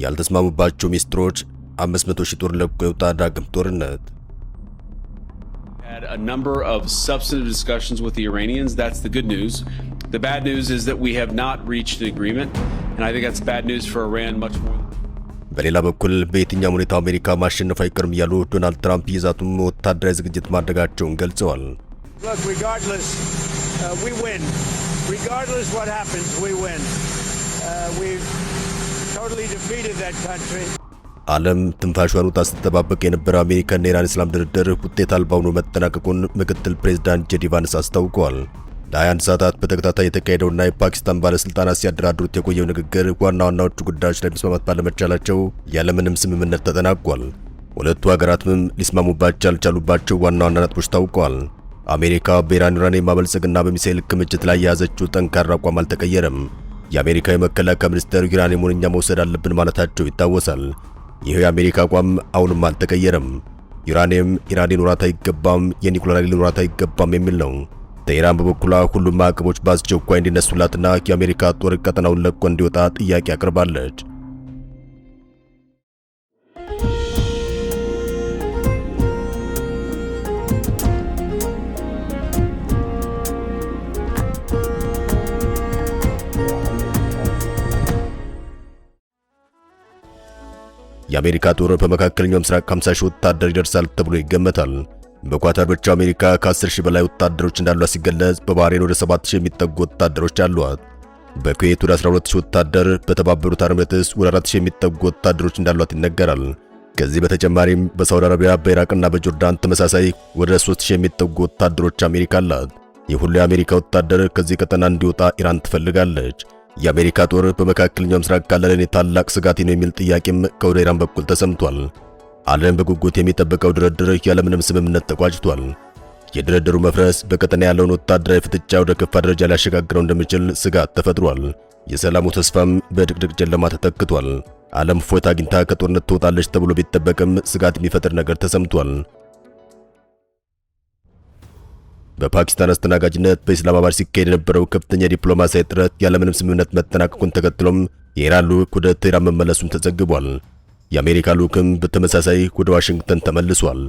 ያልተስማሙባቸው ሚስጥሮች 500 ሺህ ጦር ለቆ የወጣ ዳግም ጦርነት Had a number of substantive discussions with the Iranians. That's the good news. The bad news is that we have not reached an agreement, and I think that's bad news for Iran much more. በሌላ በኩል በየትኛው ሁኔታ አሜሪካ ማሸነፍ አይቀርም ያሉ ዶናልድ ትራምፕ ይዛቱም ወታደራዊ ዝግጅት ማድረጋቸውን ገልጸዋል። Look, regardless, we win. Regardless what happens, we win. We've totally defeated that country. ዓለም ትንፋሿን ውጣ ስትጠባበቅ የነበረ አሜሪካና ኢራን እስላም ድርድር ውጤት አልባ ሆኖ መጠናቀቁን ምክትል ፕሬዝዳንት ጄዲ ቫንስ አስታውቀዋል። ለ21 ሰዓታት በተከታታይ የተካሄደውና የፓኪስታን ባለስልጣናት ሲያደራድሩት የቆየው ንግግር ዋና ዋናዎቹ ጉዳዮች ላይ መስማማት ባለመቻላቸው ያለምንም ስምምነት ተጠናቋል። ሁለቱ ሀገራትም ሊስማሙባቸው ያልቻሉባቸው ዋና ዋና ነጥቦች ታውቀዋል። አሜሪካ በኢራን ዩራኒየም ማበልጸግና በሚሳኤል ክምችት ላይ የያዘችው ጠንካራ አቋም አልተቀየረም። የአሜሪካ የመከላከያ ሚኒስትር ዩራኒየሙን እኛ መውሰድ አለብን ማለታቸው ይታወሳል። ይህ የአሜሪካ አቋም አሁንም አልተቀየረም። ዩራኒየም ኢራን ሊኖራት አይገባም፣ የኒኩሌር ኃይል ሊኖራት አይገባም የሚል ነው። ኢራን በበኩሏ ሁሉም ማዕቀቦች በአስቸኳይ እንዲነሱላትና የአሜሪካ ጦር ቀጠናውን ለቆ እንዲወጣ ጥያቄ አቅርባለች። የአሜሪካ ጦር በመካከለኛው ምስራቅ 50 ሺህ ወታደር ይደርሳል ተብሎ ይገመታል። በኳታር ብቻ አሜሪካ ከ10 ሺህ በላይ ወታደሮች እንዳሏት ሲገለጽ በባህሬን ወደ 7 ሺህ የሚጠጉ ወታደሮች አሏት። በኩዌት ወደ 12 ሺህ ወታደር፣ በተባበሩት አረብ ኤሚሬትስ ወደ 4 ሺህ የሚጠጉ ወታደሮች እንዳሏት ይነገራል። ከዚህ በተጨማሪም በሳውዲ አረቢያ፣ በኢራቅና በጆርዳን ተመሳሳይ ወደ 3 ሺህ የሚጠጉ ወታደሮች አሜሪካ አላት። የሁሉ የአሜሪካ ወታደር ከዚህ ቀጠና እንዲወጣ ኢራን ትፈልጋለች። የአሜሪካ ጦር በመካከለኛው ምስራቅ ካለ ለኔ ታላቅ ስጋት ነው የሚል ጥያቄም ከወደ ኢራን በኩል ተሰምቷል። ዓለም በጉጉት የሚጠብቀው ድርድር ያለምንም ስምምነት ተቋጭቷል። የድርድሩ መፍረስ በቀጠና ያለውን ወታደራዊ ፍጥጫ ወደ ከፋ ደረጃ ሊያሸጋግረው እንደሚችል ስጋት ተፈጥሯል። የሰላሙ ተስፋም በድቅድቅ ጨለማ ተተክቷል። ዓለም እፎይታ አግኝታ ከጦርነት ትወጣለች ተብሎ ቢጠበቅም ስጋት የሚፈጥር ነገር ተሰምቷል። በፓኪስታን አስተናጋጅነት በኢስላማባድ ሲካሄድ የነበረው ከፍተኛ ዲፕሎማሲያዊ ጥረት ያለምንም ስምምነት መጠናቀቁን ተከትሎም የኢራን ልዑክ ወደ ቴህራን መመለሱን ተዘግቧል። የአሜሪካ ልዑክም በተመሳሳይ ወደ ዋሽንግተን ተመልሷል።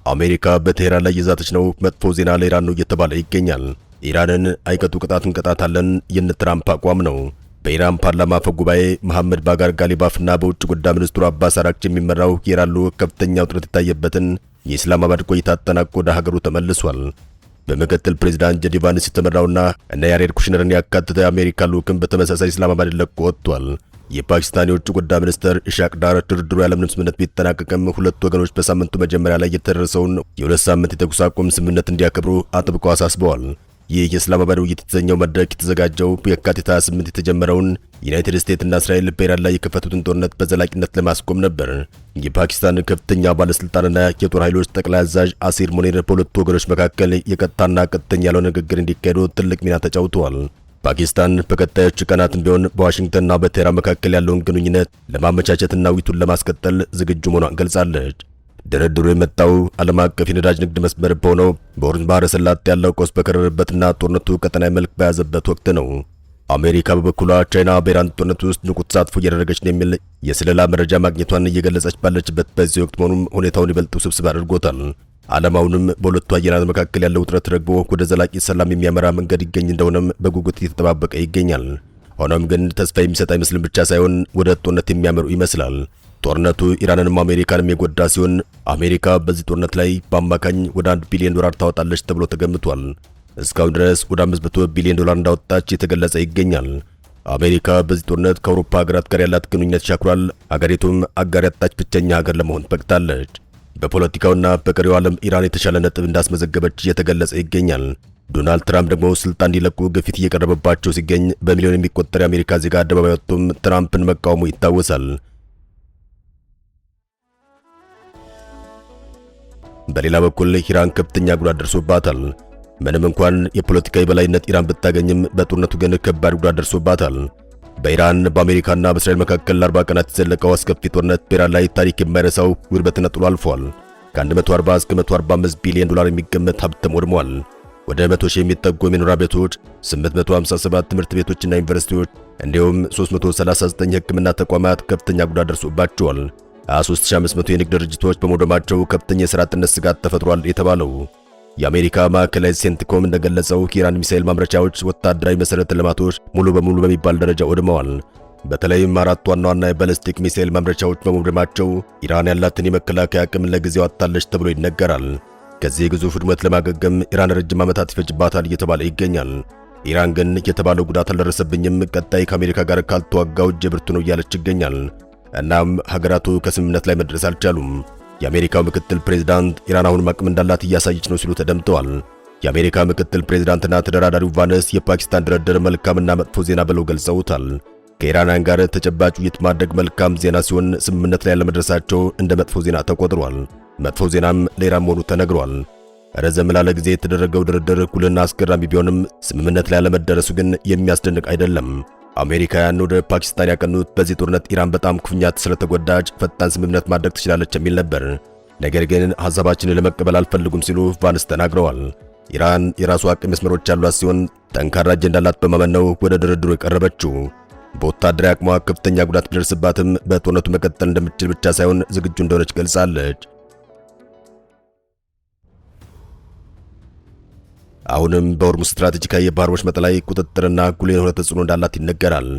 አሜሪካ በቴህራን ላይ የዛተች ነው፣ መጥፎ ዜና ለኢራን ነው እየተባለ ይገኛል። ኢራንን አይቀጡ ቅጣት እንቀጣታለን የነ ትራምፕ አቋም ነው። በኢራን ፓርላማ አፈ ጉባኤ መሐመድ ባጋር ጋሊባፍና በውጭ ጉዳይ ሚኒስትሩ አባስ አራግቺ የሚመራው የኢራን ልዑክ ከፍተኛ ውጥረት የታየበትን የኢስላማባድ ቆይታ አጠናቆ ወደ ሀገሩ ተመልሷል። በምክትል ፕሬዝዳንት ጄዲ ቫንስ የተመራውና እነ ያሬድ ኩሽነርን ያካተተ የአሜሪካ ልዑክም በተመሳሳይ ኢስላማባድ ለቆ ወጥቷል። የፓኪስታን የውጭ ጉዳይ ሚኒስትር ኢሻቅ ዳር ድርድሩ ያለምንም ስምምነት ቢጠናቀቅም ሁለቱ ወገኖች በሳምንቱ መጀመሪያ ላይ የተደረሰውን የ2 ሳምንት የተኩስ አቁም ስምምነት እንዲያከብሩ አጥብቀው አሳስበዋል። ይህ የኢስላማባድ ውይይት የተሰኘው መድረክ የተዘጋጀው የካቲት 28 የተጀመረውን ዩናይትድ ስቴትስና እስራኤል በኢራን ላይ የከፈቱትን ጦርነት በዘላቂነት ለማስቆም ነበር። የፓኪስታን ከፍተኛ ባለስልጣንና የጦር ኃይሎች ጠቅላይ አዛዥ አሲር ሙኒር በሁለቱ ወገኖች መካከል የቀጥታና ቀጥተኛ ያለው ንግግር እንዲካሄዱ ትልቅ ሚና ተጫውተዋል። ፓኪስታን በቀጣዮቹ ቀናትም ቢሆን በዋሽንግተንና በቴህራን መካከል ያለውን ግንኙነት ለማመቻቸትና ውይይቱን ለማስቀጠል ዝግጁ መሆኗን ገልጻለች። ድርድሩ የመጣው ዓለም አቀፍ የነዳጅ ንግድ መስመር በሆነው በሆርሙዝ ባህረ ሰላጤ ያለው ቀውስ በከረረበትና ጦርነቱ ቀጠናዊ መልክ በያዘበት ወቅት ነው። አሜሪካ በበኩሏ ቻይና በኢራን ጦርነት ውስጥ ንቁ ተሳትፎ እያደረገች ነው የሚል የስለላ መረጃ ማግኘቷን እየገለጸች ባለችበት በዚህ ወቅት መሆኑም ሁኔታውን ይበልጥ ውስብስብ አድርጎታል። ዓለም አሁንም በሁለቱ ሀገራት መካከል ያለው ውጥረት ረግቦ ወደ ዘላቂ ሰላም የሚያመራ መንገድ ይገኝ እንደሆነም በጉጉት እየተጠባበቀ ይገኛል። ሆኖም ግን ተስፋ የሚሰጥ አይመስልም ብቻ ሳይሆን ወደ ጦርነት የሚያመሩ ይመስላል። ጦርነቱ ኢራንንም አሜሪካንም የጎዳ ሲሆን አሜሪካ በዚህ ጦርነት ላይ በአማካኝ ወደ $1 ቢሊዮን ታወጣለች ተብሎ ተገምቷል። እስካሁን ድረስ ወደ $500 ቢሊዮን እንዳወጣች የተገለጸ ይገኛል። አሜሪካ በዚህ ጦርነት ከአውሮፓ ሀገራት ጋር ያላት ግንኙነት ሻክሯል። አገሪቱም አጋር ያጣች ብቸኛ ሀገር ለመሆን በቅታለች። በፖለቲካውና በቀሪው ዓለም ኢራን የተሻለ ነጥብ እንዳስመዘገበች እየተገለጸ ይገኛል። ዶናልድ ትራምፕ ደግሞ ስልጣን እንዲለቁ ግፊት እየቀረበባቸው ሲገኝ በሚሊዮን የሚቆጠር የአሜሪካ ዜጋ አደባባይ ወጥቶም ትራምፕን መቃወሙ ይታወሳል። በሌላ በኩል ኢራን ከፍተኛ ጉዳት ደርሶባታል። ምንም እንኳን የፖለቲካ የበላይነት ኢራን ብታገኝም በጦርነቱ ግን ከባድ ጉዳት ደርሶባታል። በኢራን በአሜሪካና በእስራኤል መካከል ለ40 ቀናት የዘለቀው አስከፊ ጦርነት በኢራን ላይ ታሪክ የማይረሳው ውድመትን ጥሎ አልፏል። ከ140 እስከ $145 ቢሊዮን የሚገመት ሀብትም ወድሟል። ወደ 100,000 የሚጠጉ የመኖሪያ ቤቶች፣ 857 ትምህርት ቤቶችና ዩኒቨርሲቲዎች እንዲሁም 339 የሕክምና ተቋማት ከፍተኛ ጉዳት ደርሶባቸዋል። 23500 የንግድ ድርጅቶች በመውደማቸው ከፍተኛ የሥራ አጥነት ስጋት ተፈጥሯል የተባለው የአሜሪካ ማዕከላዊ ሴንትኮም እንደገለጸው የኢራን ሚሳኤል ማምረቻዎች፣ ወታደራዊ መሠረተ ልማቶች ሙሉ በሙሉ በሚባል ደረጃ ወድመዋል። በተለይም 4 ዋና ዋና የባሊስቲክ ሚሳኤል ማምረቻዎች በመውደማቸው ኢራን ያላትን የመከላከያ አቅም ለጊዜው አጥታለች ተብሎ ይነገራል። ከዚህ ግዙፍ ውድመት ለማገገም ኢራን ረጅም ዓመታት ይፈጅባታል እየተባለ ይገኛል። ኢራን ግን የተባለው ጉዳት አልደረሰብኝም፣ ቀጣይ ከአሜሪካ ጋር ካልተዋጋው እጄ ብርቱ ነው እያለች ይገኛል። እናም ሀገራቱ ከስምምነት ላይ መድረስ አልቻሉም። የአሜሪካው ምክትል ፕሬዝዳንት ኢራን አሁንም አቅም እንዳላት እያሳየች ነው ሲሉ ተደምጠዋል። የአሜሪካ ምክትል ፕሬዝዳንትና ተደራዳሪው ቫንስ የፓኪስታን ድርድር መልካምና መጥፎ ዜና ብለው ገልጸውታል። ከኢራን ጋር ተጨባጭ ውይይት ማድረግ መልካም ዜና ሲሆን ስምምነት ላይ ያለመድረሳቸው እንደ መጥፎ ዜና ተቆጥሯል። መጥፎ ዜናም ለኢራን መሆኑ ተነግሯል። ረዘም ላለ ጊዜ የተደረገው ድርድር እኩልና አስገራሚ ቢሆንም ስምምነት ላይ ያለመደረሱ ግን የሚያስደንቅ አይደለም። አሜሪካውያን ወደ ፓኪስታን ያቀኑት በዚህ ጦርነት ኢራን በጣም ክፉኛ ስለተጎዳች ፈጣን ስምምነት ማድረግ ትችላለች የሚል ነበር። ነገር ግን ሐሳባችንን ለመቀበል አልፈልጉም ሲሉ ቫንስ ተናግረዋል። ኢራን የራሷ አቅም መስመሮች ያሏት ሲሆን ጠንካራ እጅ እንዳላት በማመን ነው ወደ ድርድሩ የቀረበችው። በወታደራዊ አቅሟ ከፍተኛ ጉዳት ቢደርስባትም በጦርነቱ መቀጠል እንደምትችል ብቻ ሳይሆን ዝግጁ እንደሆነች ገልጻለች። አሁንም በሆርሙዝ ስትራቴጂካዊ የባህር ወሽመጥ ላይ ቁጥጥርና ጉልህ የሆነ ተጽዕኖ እንዳላት ይነገራል።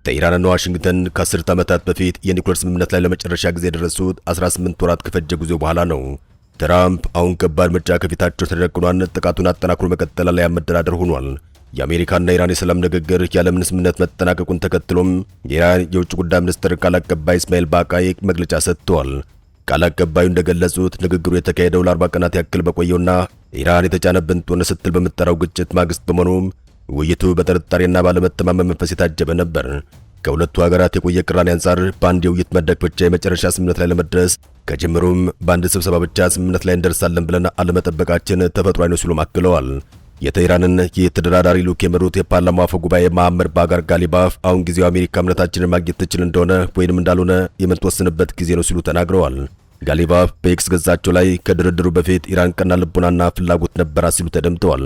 ቴህራንና ዋሽንግተን ከ10 ዓመታት በፊት የኒውክሌር ስምምነት ላይ ለመጨረሻ ጊዜ የደረሱት 18 ወራት ከፈጀ ጉዞ በኋላ ነው። ትራምፕ አሁን ከባድ ምርጫ ከፊታቸው ተደቅኗል። ጥቃቱን አጠናክሮ መቀጠል ላይ መደራደር ሆኗል። የአሜሪካና ኢራን የሰላም ንግግር ያለምን ስምምነት መጠናቀቁን ተከትሎም የኢራን የውጭ ጉዳይ ሚኒስትር ቃል አቀባይ እስማኤል ባቃይ መግለጫ ሰጥተዋል። ቃል አቀባዩ እንደገለጹት ንግግሩ የተካሄደው ለ40 ቀናት ያክል በቆየውና ኢራን የተጫነብን ጦርነት ስትል በምትጠራው ግጭት ማግስት በመሆኑም ውይይቱ በጥርጣሬና ባለመተማመን መንፈስ የታጀበ ነበር። ከሁለቱ ሀገራት የቆየ ቅራኔ አንጻር በአንድ የውይይት መድረክ ብቻ የመጨረሻ ስምምነት ላይ ለመድረስ ከጅምሩም በአንድ ስብሰባ ብቻ ስምምነት ላይ እንደርሳለን ብለን አለመጠበቃችን ተፈጥሯዊ ነው ሲሉም አክለዋል። የቴህራንን የተደራዳሪ ልዑክ የመሩት የፓርላማው አፈ ጉባኤ መሐመድ ባጋር ጋሊባፍ አሁን ጊዜው አሜሪካ እምነታችንን ማግኘት ትችል እንደሆነ ወይንም እንዳልሆነ የምትወስንበት ጊዜ ነው ሲሉ ተናግረዋል። ጋሊባፍ በኤክስ ገጻቸው ላይ ከድርድሩ በፊት ኢራን ቀና ልቦናና ፍላጎት ነበራት ሲሉ ተደምጠዋል።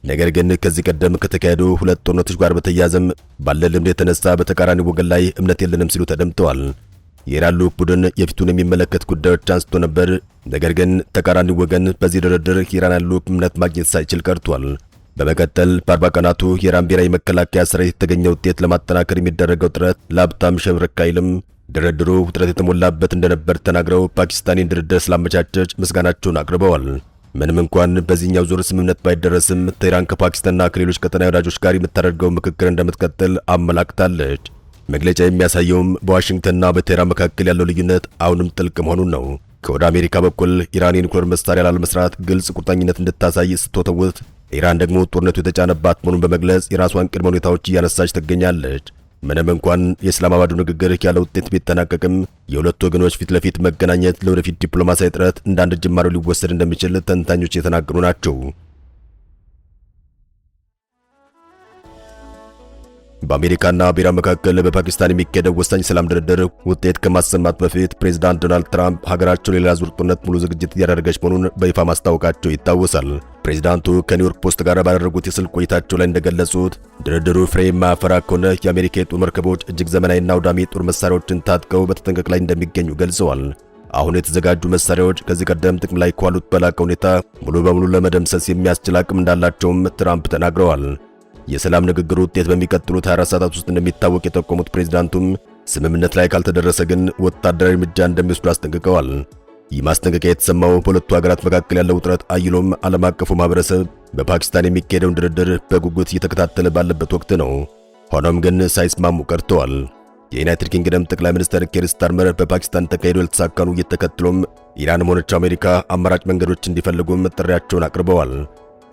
ነገር ግን ከዚህ ቀደም ከተካሄዱ ሁለት ጦርነቶች ጋር በተያያዘም ባለ ልምድ የተነሳ በተቃራኒ ወገን ላይ እምነት የለንም ሲሉ ተደምጠዋል። የኢራን ልዑክ ቡድን የፊቱን የሚመለከት ጉዳዮች አንስቶ ነበር። ነገር ግን ተቃራኒ ወገን በዚህ ድርድር የኢራን ልዑክ እምነት ማግኘት ሳይችል ቀርቷል። በመቀጠል በ40 ቀናቱ የኢራን ብሔራዊ መከላከያ ሰራዊት የተገኘ ውጤት ለማጠናከር የሚደረገው ጥረት ለሀብታም ሸብረክ አይልም። ድርድሩ ውጥረት የተሞላበት እንደነበር ተናግረው ፓኪስታንን ድርድር ስላመቻቸች ምስጋናቸውን አቅርበዋል። ምንም እንኳን በዚህኛው ዙር ስምምነት ባይደረስም ቴህራን ከፓኪስታንና ከሌሎች ቀጠናዊ ወዳጆች ጋር የምታደርገው ምክክር እንደምትቀጥል አመላክታለች። መግለጫ የሚያሳየውም በዋሽንግተንና በቴህራን መካከል ያለው ልዩነት አሁንም ጥልቅ መሆኑን ነው። ከወደ አሜሪካ በኩል ኢራን የኒውክሌር መሳሪያ ላለመስራት ግልጽ ቁርጠኝነት እንድታሳይ ስትወተውት፣ ኢራን ደግሞ ጦርነቱ የተጫነባት መሆኑን በመግለጽ የራሷን ቅድመ ሁኔታዎች እያነሳች ትገኛለች። ምንም እንኳን የእስላማባዱ ንግግር ያለ ውጤት ቢጠናቀቅም የሁለቱ ወገኖች ፊት ለፊት መገናኘት ለወደፊት ዲፕሎማሲያዊ ጥረት እንደ አንድ ጅማሬ ሊወሰድ እንደሚችል ተንታኞች የተናገሩ ናቸው። በአሜሪካና በኢራን መካከል በፓኪስታን የሚካሄደው ወሳኝ ሰላም ድርድር ውጤት ከማሰማት በፊት ፕሬዝዳንት ዶናልድ ትራምፕ ሀገራቸው ሌላ ዙር ጦርነት ሙሉ ዝግጅት እያደረገች መሆኑን በይፋ ማስታወቃቸው ይታወሳል። ፕሬዝዳንቱ ከኒውዮርክ ፖስት ጋር ባደረጉት የስልክ ቆይታቸው ላይ እንደገለጹት ድርድሩ ፍሬ የማያፈራ ከሆነ የአሜሪካ የጦር መርከቦች እጅግ ዘመናዊና አውዳሚ የጦር መሳሪያዎችን ታጥቀው በተጠንቀቅ ላይ እንደሚገኙ ገልጸዋል። አሁን የተዘጋጁ መሳሪያዎች ከዚህ ቀደም ጥቅም ላይ ከዋሉት በላቀ ሁኔታ ሙሉ በሙሉ ለመደምሰስ የሚያስችል አቅም እንዳላቸውም ትራምፕ ተናግረዋል። የሰላም ንግግሩ ውጤት በሚቀጥሉት 24 ሰዓታት ውስጥ እንደሚታወቅ የጠቆሙት ፕሬዝዳንቱም ስምምነት ላይ ካልተደረሰ ግን ወታደራዊ እርምጃ እንደሚወስዱ አስጠንቅቀዋል። ይህ ማስጠንቀቂያ የተሰማው በሁለቱ ሀገራት መካከል ያለው ውጥረት አይሎም ዓለም አቀፉ ማህበረሰብ በፓኪስታን የሚካሄደውን ድርድር በጉጉት እየተከታተለ ባለበት ወቅት ነው። ሆኖም ግን ሳይስማሙ ቀርተዋል። የዩናይትድ ኪንግደም ጠቅላይ ሚኒስትር ኬር ስታርመር በፓኪስታን ተካሂዶ ያልተሳካኑ እየተከተሉም ኢራንም ሆነች አሜሪካ አማራጭ መንገዶች እንዲፈልጉም ጥሪያቸውን አቅርበዋል።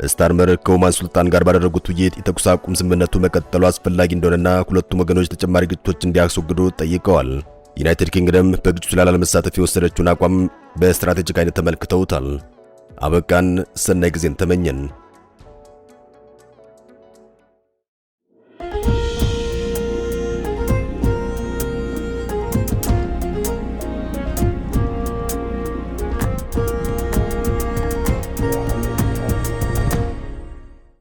ስታርመር ከኦማን ሱልጣን ጋር ባደረጉት ውይይት የተኩስ አቁም ስምምነቱ መቀጠሉ አስፈላጊ እንደሆነና ሁለቱም ወገኖች ተጨማሪ ግጭቶች እንዲያስወግዱ ጠይቀዋል። ዩናይትድ ኪንግደም በግጭቱ ላይ ላለመሳተፍ የወሰደችውን አቋም በስትራቴጂክ አይነት ተመልክተውታል። አበቃን። ሰናይ ጊዜን ተመኘን።